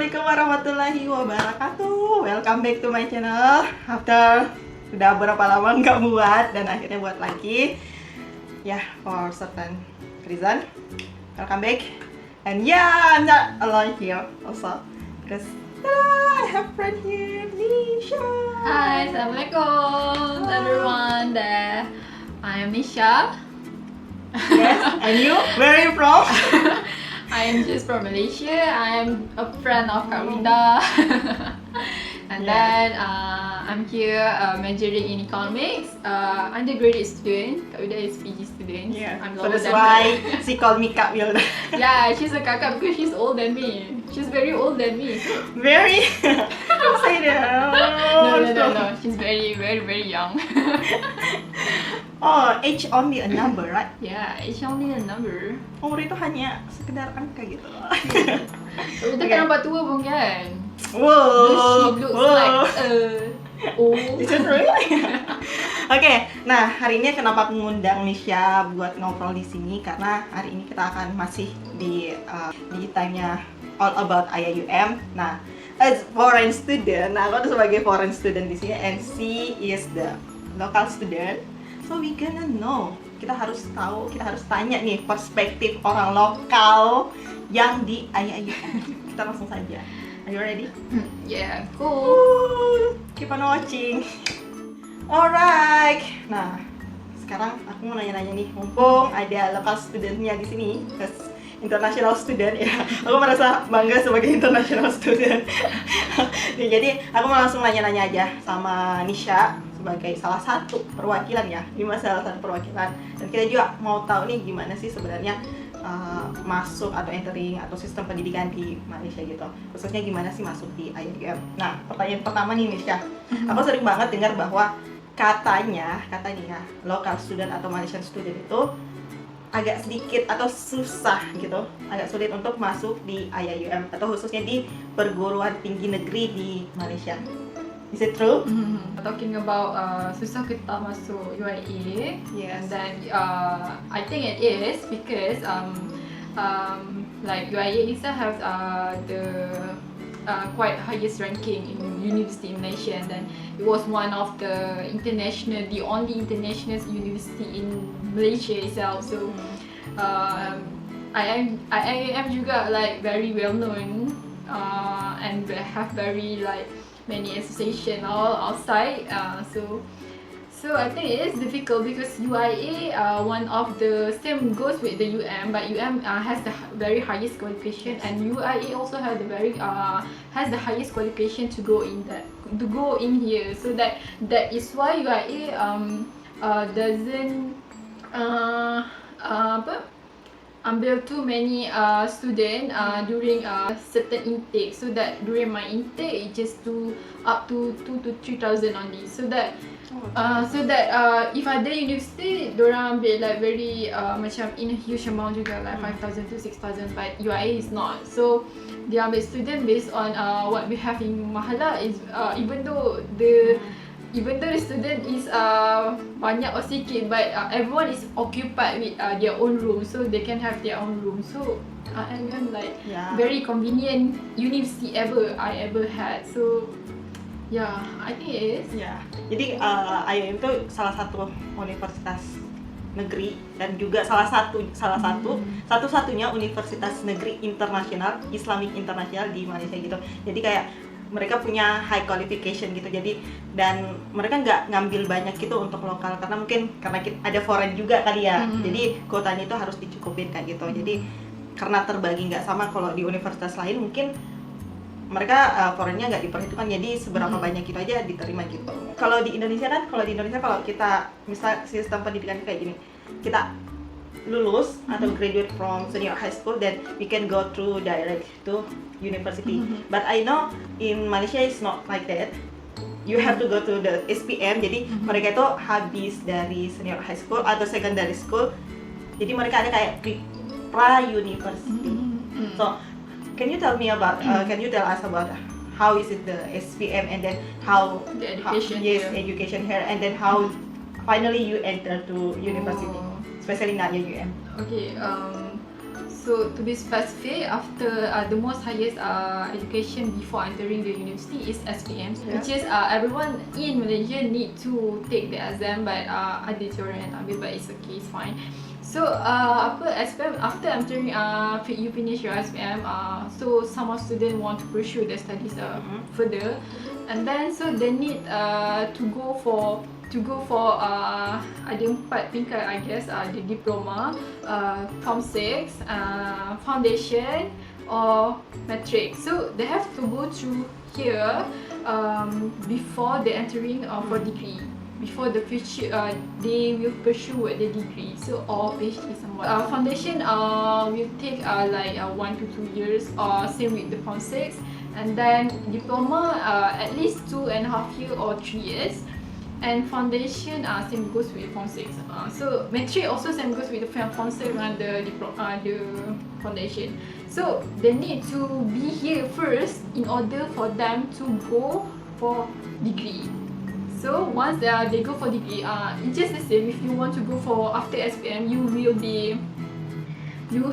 Assalamualaikum warahmatullahi wabarakatuh. Welcome back to my channel. After udah berapa lama nggak buat dan akhirnya buat lagi. Ya, for certain reason. Welcome back. And yeah, I'm not alone here also because I have friend here, Nisha. Hi, Assalamualaikum everyone. I am Nisha. Yes, and you? Where are you from? I am just from Malaysia. I am a friend of Kak Winda. And Yes. then I'm here majoring in economics. Undergraduate student. Kak Winda is PG student. Yeah, I'm so lower that's than why her. she called me Kak Wilda. Yeah, she's a kakak because she's older than me. She's very old than me. Very. Don't say that. No. She's very young. Oh, age only a number, right? Yeah, it's only a number. Umur itu hanya sekedar angka gitu. Kak Winda Okay. kan nampak tua pun kan? Wow. She looks Wow. like old. Is it really? Oke, nah hari ini kenapa aku ngundang Nisha buat ngobrol di sini karena hari ini kita akan masih di time-nya all about IAUM. Nah, as foreign student, nah aku tuh sebagai foreign student di sini and she is the local student. So we gonna know. Kita harus tahu, kita harus tanya nih perspektif orang lokal yang di IAUM. Kita langsung saja. Are you ready? Yeah, cool. Ooh, keep on watching. Alright. Nah, sekarang aku mau nanya-nanya nih, mumpung ada local studentnya di sini, because international student ya. Aku merasa bangga sebagai international student. Nih, jadi aku mau langsung nanya-nanya aja sama Nisha sebagai salah satu perwakilan ya, salah satu perwakilan. Dan kita juga mau tahu nih gimana sih sebenarnya masuk atau entering atau sistem pendidikan di Malaysia gitu, khususnya gimana sih masuk di IAUM. Nah, pertanyaan pertama nih Nisha, aku sering banget dengar bahwa katanya ya local student atau Malaysian student itu agak sedikit atau susah gitu, agak sulit untuk masuk di IAUM atau khususnya di perguruan tinggi negeri di Malaysia. Is it true? Talking about susah kita masuk UIA, Yes. and then I think it is because like UIA itself has the quite highest ranking in university in Malaysia, and then it was one of the only international university in Malaysia itself. So I am juga like very well known and have very like many association all outside. So I think it is difficult because UIA one of the same goes with the UM, but UM has the very highest qualification, and UIA also has the has the highest qualification to go in here. So that is why UIA doesn't ambil too many student during certain intake, so that during my intake it just up to 2,000 to 3,000 only, so that if ada university dorang ambil like very macam in a huge amount juga, like 5,000 to 6,000, but UIA is not. So they ambil student based on what we have in Mahala is even though the student is banyak or sikit, but everyone is occupied with their own room, so they can have their own room. So I'm like very convenient university I ever had. So yeah, I think it is. Ya, jadi IAUM itu salah satu universitas negeri dan juga satu-satunya universitas negeri internasional, Islamic internasional di Malaysia gitu. Jadi kayak mereka punya high qualification gitu, jadi dan mereka nggak ngambil banyak gitu untuk lokal karena mungkin ada foreign juga kali ya, jadi kuotanya itu harus dicukupin kayak gitu. Jadi karena terbagi nggak sama, kalau di universitas lain mungkin mereka foreignnya nggak diperhitungkan, jadi seberapa banyak itu aja diterima gitu. Kalau di Indonesia kalau kita misal sistem pendidikan kayak gini, kita lulus atau graduate from senior high school, then we can go through direct to university. But I know in Malaysia it's not like that. You have to go to the SPM. Jadi mereka itu habis dari senior high school atau secondary school, jadi mereka ada kayak pra-university. So can you tell us about how is it the SPM, and then how The education education here, and then how finally you enter to university, especially not UM. Okay, So to be specific, after the most highest education before entering the university is SPM, which is everyone in Malaysia need to take the exam, but ada teori yang ambil, but it's okay, it's fine. So SPM, after entering you finish your SPM, so some of students want to pursue their studies further, and then so they need to go for ada 4 tingkat, I guess, the diploma, Form 6, foundation or matric. So they have to go through here before they entering for degree. Before the future, they will pursue the degree, so or PhD somewhat. Foundation will take like 1 to 2 years, or same with the Form 6, and then diploma at least 2.5 years or 3 years. And foundation same goes with Form 6. So matric also same goes with the Form 6 and the foundation. So they need to be here first in order for them to go for degree. So once they go for degree, it's just the same. If you want to go for after SPM, you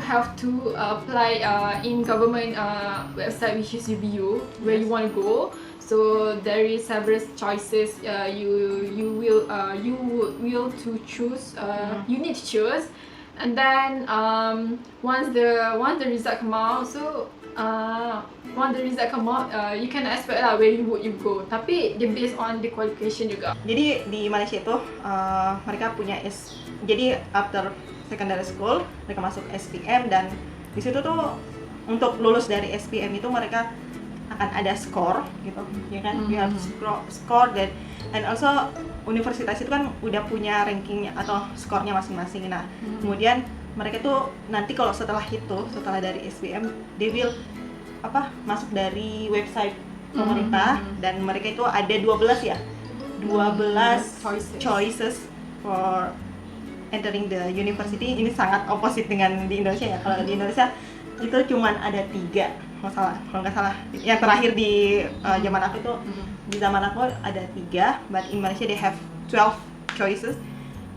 have to apply in government website, which is UBU, where you want to go. So there is several choices. You will to choose. You need to choose, and then once the result come out, so you can expect lah where you go. Tapi dia based on the qualification juga. Jadi di Malaysia itu mereka punya jadi after secondary school mereka masuk SPM, dan di situ tuh untuk lulus dari SPM itu mereka akan ada skor gitu, ya kan? You have score, dan and also universitas itu kan udah punya rankingnya atau skornya masing-masing. Nah, kemudian mereka tuh nanti kalau setelah dari SPM, they will masuk dari website pemerintah, dan mereka itu ada 12 choices for entering the university. Ini sangat opposite dengan di Indonesia ya. Kalau di Indonesia itu cuman ada 3, kalau nggak salah. Yang terakhir di zaman aku itu, di zaman aku ada 3, but in Malaysia they have 12 choices.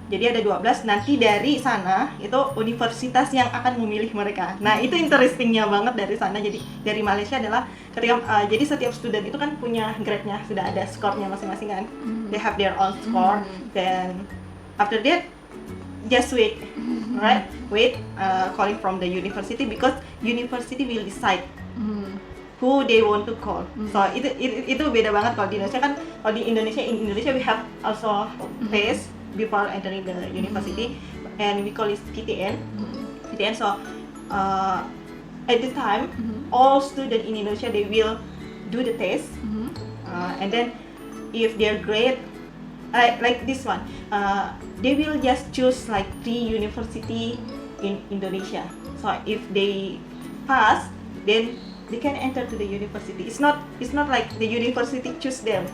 Jadi ada 12, nanti dari sana itu universitas yang akan memilih mereka. Nah, itu interestingnya banget dari sana. Jadi dari Malaysia adalah ketika jadi setiap student itu kan punya grade-nya, sudah ada skornya masing-masing kan. They have their own score. Then after that just wait, right? Wait, calling from the university, because university will decide who they want to call. So itu beda banget kalau di Indonesia kan. Kalau di Indonesia we have also test before entering the university, and we call it PTN. So at the time, all students in Indonesia, they will do the test, and then if their grade like this one, they will just choose like 3 university in Indonesia. So if they pass, then they can enter to the university. It's not like the university choose them.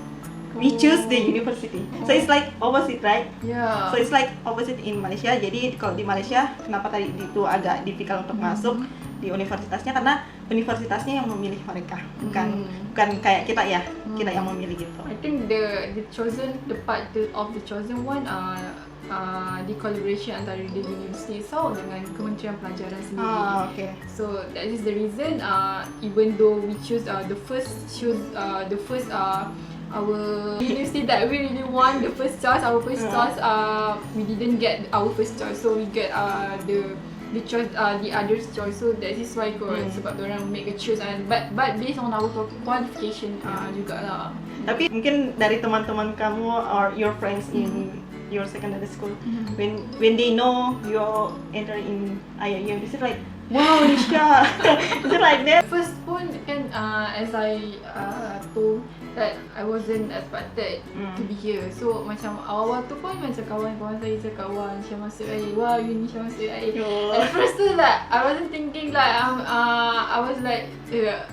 We choose the university. So it's like opposite, right? Yeah. So it's like opposite in Malaysia. Jadi kalau di Malaysia, kenapa tadi itu agak difficult untuk masuk di universitasnya, karena universitasnya yang memilih mereka, bukan kayak kita ya, kita yang memilih gitu. I think the part of the chosen one the collaboration antara the university itself dengan Kementerian Pelajaran sendiri. Okay. So that is the reason even though we choose our university that we really want, our first choice, we didn't get our first choice, so we get the other's choice. So that is why sebab orang make a choose, and but based on our qualification juga lah. Tapi mungkin dari teman-teman kamu or your friends in your secondary school, when they know you're entering in IIM, is it like, wow, Nisha, is it like that? First pun kan as I told that I wasn't expected to be here. So macam awal tu pun macam kawan-kawan saya cakap, wah, Nisha masuk IIM, wah, you Nisha masuk IIM. At first tu like I wasn't thinking like I was like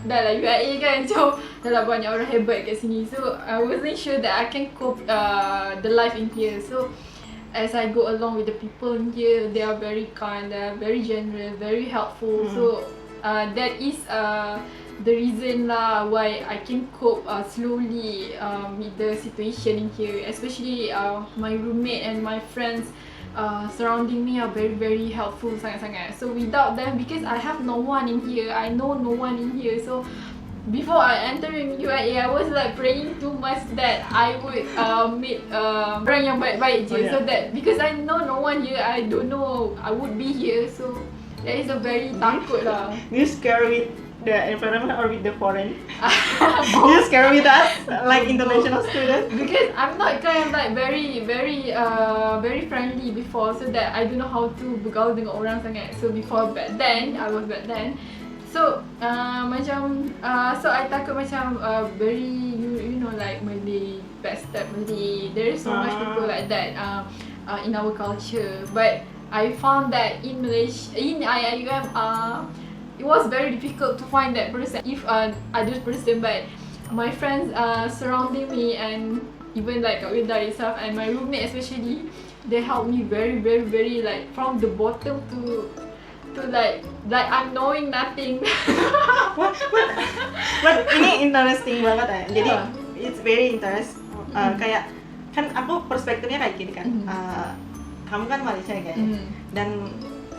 dah lah UIA kan, so dah lah banyak orang hebat kat sini. So I wasn't sure that I can cope the life in here. So as I go along with the people in here, they are very kind, they are very generous, very helpful. So that is the reason lah why I can cope slowly with the situation in here. Especially my roommate and my friends, surrounding me are very very helpful sangat-sangat. So without them, because I have no one in here, I know no one in here. So before I enter in UIA, I was like praying too much that I would meet orang yang baik-baik je. So that because I know no one here, I don't know I would be here. So that is a very takut lah. Do you scare with the environment or with the foreign? Do you scare with us, like international students? Because I'm not kind of like very friendly before, so that I don't know how to bergaul dengan orang sangat. So before back then, so so I takut macam very you know like Malay, backstab Malay. There is so much people like that in our culture. But I found that in Malaysia, in IIUM, it was very difficult to find that person. If other person, but my friends surrounding me, and even like Wilda itself and my roommate especially, they helped me very like from the bottom to like I'm knowing nothing. But ini interesting banget ya. Jadi it's very interesting. Kayak kan aku perspektifnya kayak gini kan. Kamu kan Malaysia kan, dan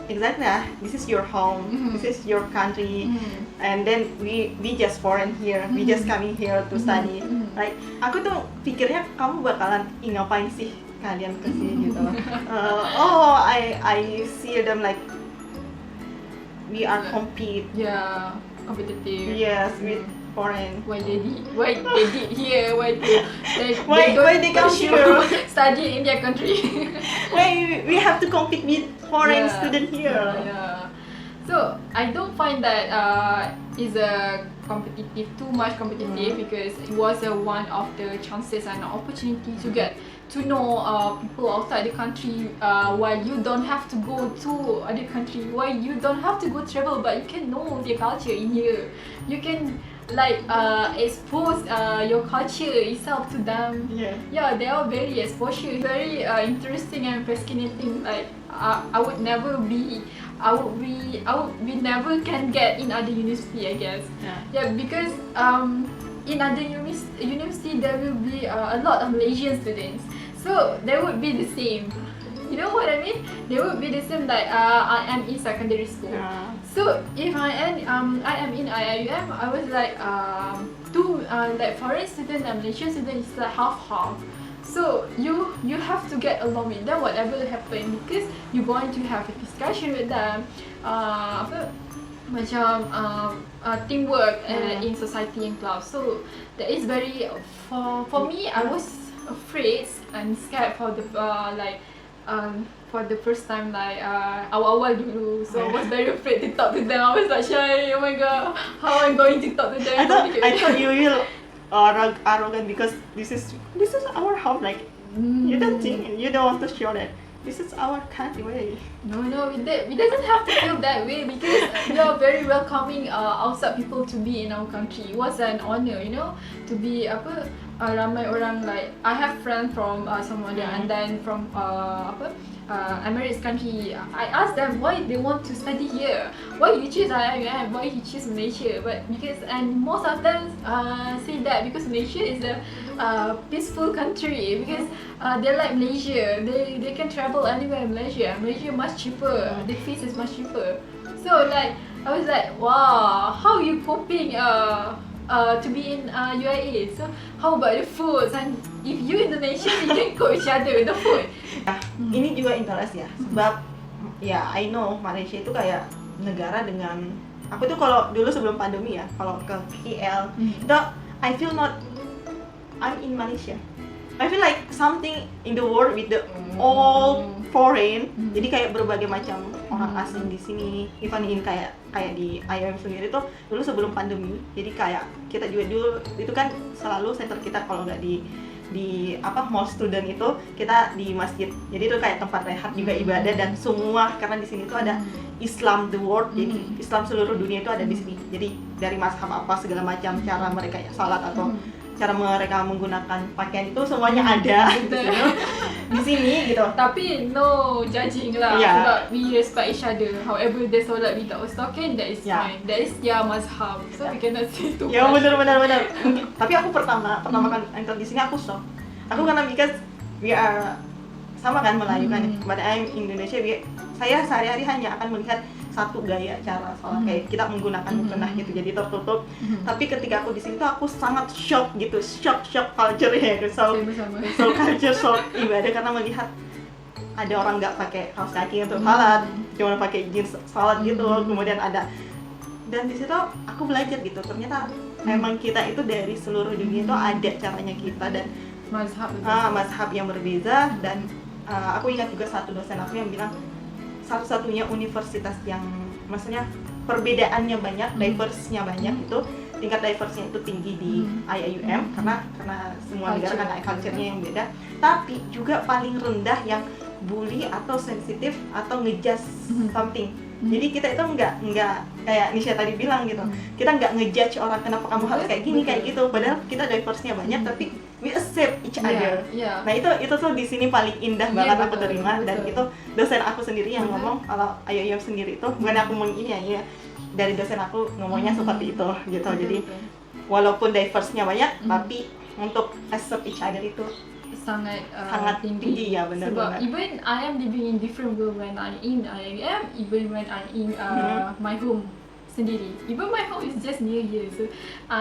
exactly this is your home, this is your country, and then we just foreign here, we just coming here to study, right? Aku tuh pikirnya kamu bakalan ngapain sih kalian kesini gitu. I see them like we are compete. Yeah, competitive. Yes, with foreign. Why they did here? Why they come here? Study in their country? Why we have to compete with foreign student here? Yeah. So I don't find that is a competitive, too much competitive, because it was one of the chances and opportunity to get to know people outside the country, while you don't have to go to other country, while you don't have to go travel, but you can know their culture in here. You can like expose your culture itself to them. Yeah, they are very exposure, very interesting and fascinating. Like I would never never can get in other university, I guess. Yeah, because in other university there will be a lot of Malaysian students, so they would be the same. You know what I mean? They would be the same like I am in secondary school. So if I am in IIUM, I was like two like foreign student and Malaysian student is like half. So you have to get along with them whatever happen, because you're going to have a discussion with them, teamwork in society and class. So that is very for me. I was afraid and scared for the for the first time, like awal-awal dulu. So I was very afraid to talk to them. I was like shy. Oh my god, how am I going to talk to them? I thought you will arrogant because this is our home. Like you don't think, you don't want to show that this is our country way. No, we doesn't have to feel that way, because we are very welcoming outside people to be in our country. It was an honor, you know, to be ramai orang, like I have friends from Somalia and then from Emirates country. I asked them why they want to study here, why you choose IIUM, why you choose Malaysia. But because, and most of them say that because Malaysia is a peaceful country, because they like Malaysia, they can travel anywhere in Malaysia. Malaysia much cheaper, the fees is much cheaper. So like I was like, wow, how are you coping to be in UIA? So how about the food? And if you Indonesian, you can cook each other with the food. Ini juga interest ya, sebab ya I know Malaysia itu kayak negara dengan, aku tuh kalau dulu sebelum pandemi ya, kalau ke KL, I feel not I'm in Malaysia. I feel like something in the world with the all foreign. Jadi kayak berbagai macam orang asing di sini. Even in kayak di IIUM sendiri tuh dulu sebelum pandemi. Jadi kayak kita juga dulu itu kan selalu center kita kalau nggak di mall student itu kita di masjid. Jadi itu kayak tempat rehat juga ibadah, dan semua karena di sini tuh ada Islam the world. Jadi Islam seluruh dunia itu ada di sini. Jadi dari mazhab apa segala macam, cara mereka salat atau cara mereka menggunakan pakaian itu semuanya ada di sini gitu. Tapi no judging lah, sebab we respect each other. However they solat without talking, that is fine. That is their mazhab. So we cannot say too much. Ya benar. Tapi aku pertama kali enter di sini aku shock. Aku karena because we are sama kan Melayu kan. Pada Indonesia saya sehari-hari hanya akan melihat satu gaya cara sholat, kayak kita menggunakan mukena gitu, jadi tertutup. Tapi ketika aku di sini tuh aku sangat shock gitu, shock culture ya, so culture, shock ibadah, karena melihat ada orang nggak pakai kaos kaki untuk sholat, cuma pakai jeans sholat gitu. Kemudian ada, dan di situ aku belajar gitu, ternyata emang kita itu dari seluruh dunia itu ada caranya kita, dan mazhab yang berbeza. Dan aku ingat juga satu dosen aku yang bilang satu-satunya universitas yang maksudnya perbedaannya banyak, diverse-nya banyak, itu tingkat diverse-nya itu tinggi di IAIUM karena semua negara kan culture-nya yang beda, tapi juga paling rendah yang bully atau sensitif atau ngejudge something. Jadi kita itu nggak kayak Nisha tadi bilang gitu, kita nggak ngejudge orang kenapa kamu harus kayak gini kayak gitu, padahal kita diverse-nya banyak tapi we accept each other. Nah itu tuh di sini paling indah banget aku terima. Dan itu dosen aku sendiri yang ngomong, kalau IAIUM sendiri itu bukan aku ya dari dosen aku ngomongnya seperti itu gitu. Jadi walaupun diverse-nya banyak, tapi untuk accept each other itu sangat tinggi ya, benar. Sebab even I am living in different world when I'm in IAIM, even when I'm in my home sendiri. Even my home is just near here, so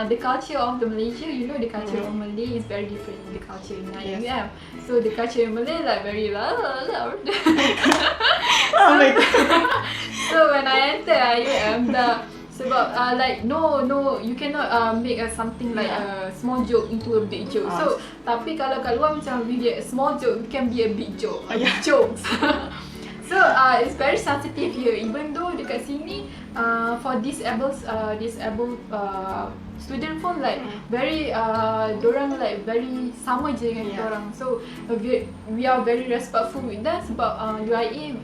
the culture of the Malaysia, you know, the culture of Malay is very different in the culture in IAIM. So the culture in Malay like very loud. So when I enter IAIM, sebab like no you cannot make something like a small joke into a big joke. So tapi kalau kat luar macam a small joke can be a big joke. Jokes. So it's very sensitive here, even though dekat sini for disabled student pun like very dorang like very sama je dengan kita orang. So we are very respectful with them sebab UIA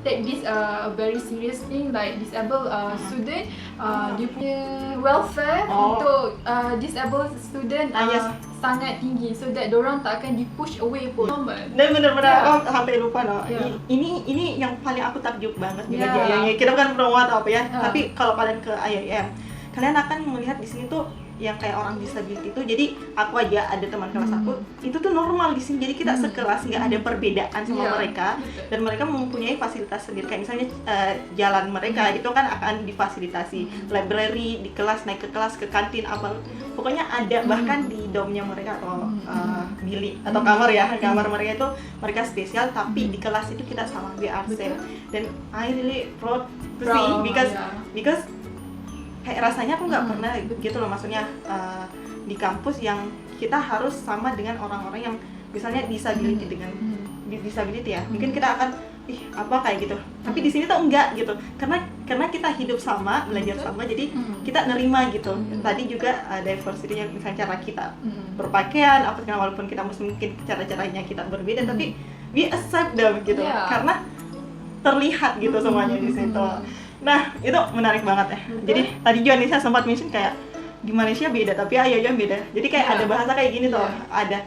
take this a very serious thing, like disabled student dia punya welfare untuk disabled student sangat tinggi, so that dorang tak akan di push away pun. Dan benar-benar sampai lupa loh. Ini yang paling aku takjub banget di IAIM. Kita bukan promo atau apa ya, tapi kalau kalian ke IAIM, kalian akan melihat di sini tuh yang kayak orang disability itu. Jadi aku aja ada teman kelas aku itu tuh normal di sini. Jadi kita sekelas, nggak ada perbedaan sama mereka, dan mereka mempunyai fasilitas sendiri. Kayak misalnya jalan mereka itu kan akan difasilitasi, library di kelas, naik ke kelas, ke kantin apa, pokoknya ada. Bahkan di domnya mereka atau bilik atau kamar ya, kamar mereka itu mereka spesial, tapi di kelas itu kita sama, we are same. Dan I really proud to see because kayak rasanya aku nggak pernah gitu loh, maksudnya di kampus yang kita harus sama dengan orang-orang yang misalnya disability dengan disability ya, mungkin kita akan apa kayak gitu, tapi di sini tuh enggak gitu, karena kita hidup sama, belajar sama, jadi kita nerima gitu. Tadi juga diversity yang misalnya cara kita berpakaian apa, walaupun kita mungkin cara-caranya kita berbeda, tapi we accept them gitu, karena terlihat gitu semuanya di situ. Nah, itu menarik banget ya. Jadi tadi juga Nisha sempat mention kayak di Malaysia beda, tapi IAIUM beda. Jadi kayak ada bahasa kayak gini tuh. Ada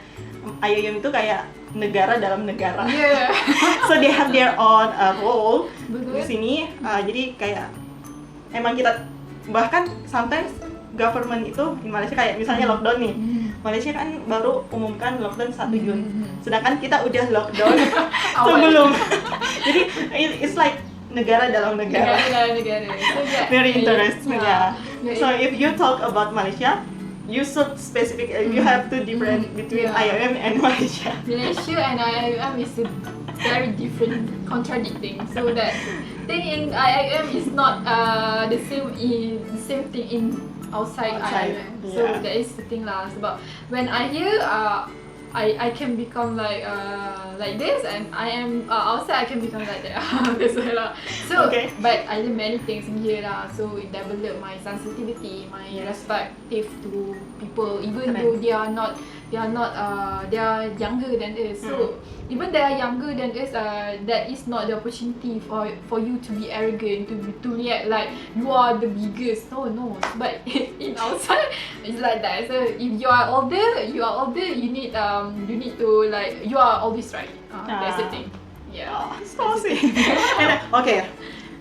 IAIUM itu kayak negara dalam negara. So they have their own role di sini. Jadi kayak emang kita, bahkan sometimes government itu di Malaysia kayak misalnya lockdown nih. Malaysia kan baru umumkan lockdown 1 Jun. Sedangkan kita udah lockdown sebelum. Jadi it's like negara dalam negara. Very interesting. So if you talk about Malaysia, you should specific. You have to different between IAIUM and Malaysia. Malaysia and IAIUM is a very different, contradicting. So that thing in IAIUM is not the same thing in outside IAIUM. So that is the thing lah. Sebab when I hear I can become like this, and I am outside I can become like that. That's why lah. So but I learn many things in here lah. So it developed my sensitivity, my respective to people, even though they are younger than us. So even they are younger than us, that is not the opportunity for you to be arrogant, to react like you are the biggest. No. But in outside it's like that. So if you are older, you need to like, you are always right. That's the thing. So sih.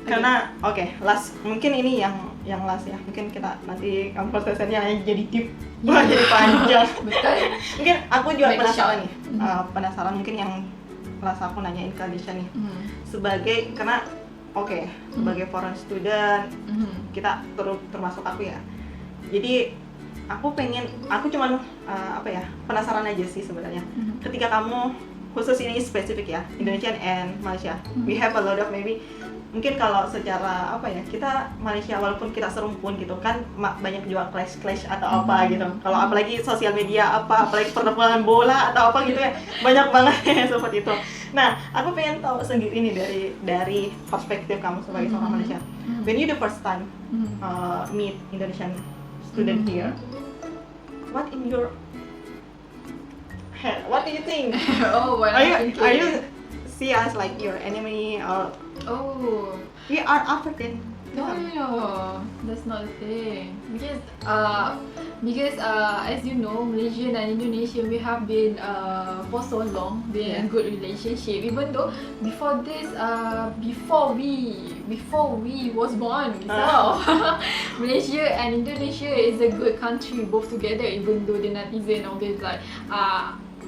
Karena last, mungkin ini yang last ya. Mungkin kita nanti conversation-nya jadi deep, jadi panjang. Betul. Mungkin aku juga penasaran nih. Penasaran mungkin yang kelas aku nanyain ke Adisha nih, sebagai karena sebagai foreign student kita termasuk aku ya, jadi aku cuman penasaran aja sih sebenarnya. Ketika kamu khusus ini spesifik ya, Indonesian and Malaysia, we have a lot of maybe mungkin kalau secara kita Malaysia walaupun kita serumpun gitu kan banyak juga clash atau apa gitu. Kalau apalagi sosial media apalagi pertempuran bola atau apa gitu ya, banyak banget ya seperti itu. Nah, aku pengen tahu sendiri nih dari perspektif kamu sebagai seorang Malaysia. When you the first time meet Indonesian student here, what in your head? What do you think? Are you see us like your enemy or we are African? No, that's not the thing. Because as you know, Malaysia and Indonesia, we have been for so long been in good relationship. Even though before this, before we was born itself, Malaysia and Indonesia is a good country both together. Even though the netizen always like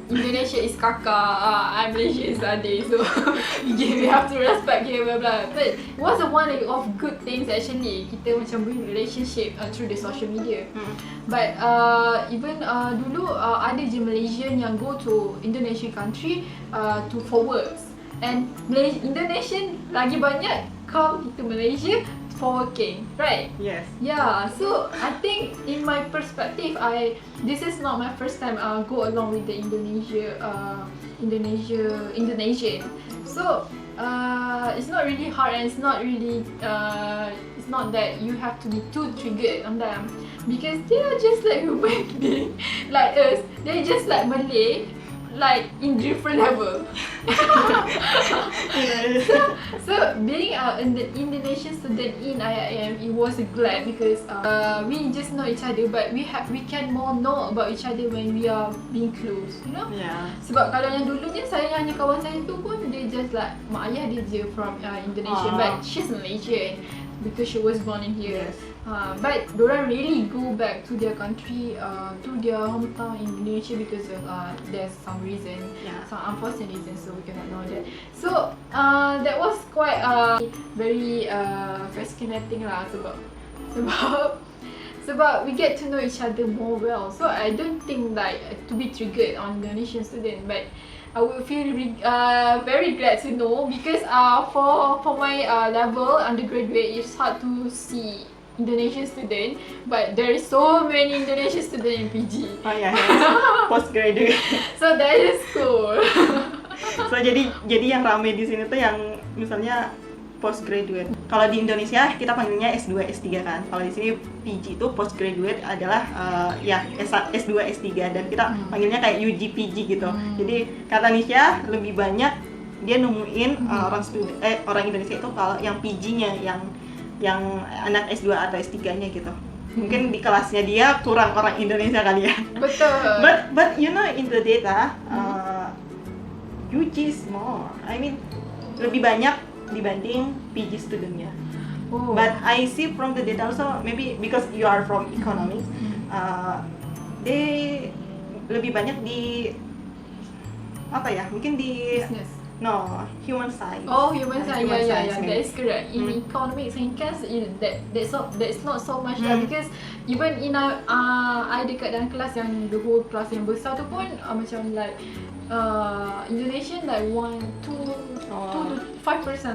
Indonesia is kakak, Malaysia is adik, so we have to respect here, blah blah. But it was one of good things actually. Kita macam build relationship through the social media. But even dulu ada je Malaysian yang go to Indonesian country for works, and Indonesian lagi banyak come to Malaysia for working, right? Yes. Yeah, so I think in my perspective, this is not my first time go along with the Indonesian. So it's not really hard, and it's not that you have to be too triggered on them, because they are just like human being like us. They're just like Malay, like in different level. So being an Indonesian student in IIM, it was glad because we just know each other, but we can more know about each other when we are being close, you know. Yeah. Sebab kalau yang dulunya saya hanya kawan saya tu pun dia just like mak ayah dia je from Indonesia, but she's Malaysian because she was born in here. Yes. But diorang really go back to their country, to their hometown in Indonesia because of there's some reason, some unfortunate reason, so we cannot know that. So that was quite very fascinating lah, sebab we get to know each other more well. So I don't think like to be triggered on Indonesian student, but I would feel very glad to know, because for my level undergraduate, it's hard to see Indonesian student, but there is so many Indonesian student in PG. Oh ya, postgraduate. So that is cool. So jadi yang ramai di sini tuh yang misalnya postgraduate. Kalau di Indonesia kita panggilnya S2, S3 kan. Kalau di sini PG itu postgraduate adalah S2, S3, dan kita panggilnya kayak UG PG gitu. Jadi kata Nisha lebih banyak dia nemuin orang Indonesia itu kalau yang PG-nya yang anak S2 atau S3-nya gitu. Mungkin di kelasnya dia kurang orang Indonesia kali ya. Betul. But you know, in the data UG is more. I mean lebih banyak dibanding PG studentnya. But I see from the data also, maybe because you are from economics, they lebih banyak di mungkin di Business. No, human science. Oh, human science. Yeah. Maybe. That is correct. In economics and CAS, that's not so much lah, because even in I dekat dalam kelas yang the whole class yang besar tu pun macam like Indonesian like 2 to 5%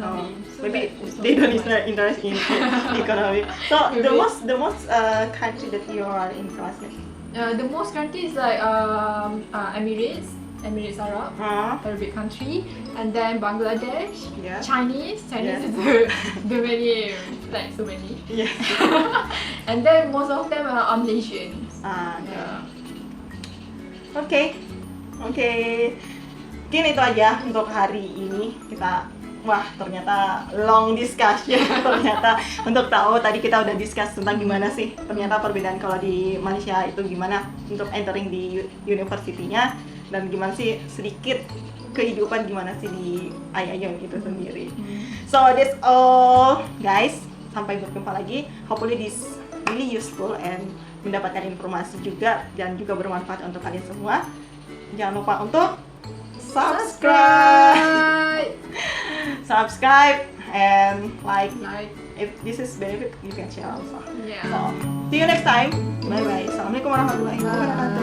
only. So maybe they don't interest in economy. So the most country that you are in class with? The most country is like Emirates Arab, Arabic country, and then Bangladesh, Chinese is the many, like so many. Yeah. And then most of them are Malaysians. Okay. Mungkin itu aja untuk hari ini. Ternyata long discussion. Ternyata untuk tahu, tadi kita udah discuss tentang gimana sih ternyata perbedaan kalau di Malaysia itu gimana untuk entering di university-nya, dan gimana sih sedikit kehidupan gimana sih di IIM itu sendiri. So that's all guys, sampai berjumpa lagi. Hopefully this really useful and mendapatkan informasi juga dan juga bermanfaat untuk kalian semua. Jangan lupa untuk subscribe and like. Like. If this is benefit, you can share also. Yeah. So, see you next time. Bye bye. Assalamualaikum warahmatullahi wabarakatuh.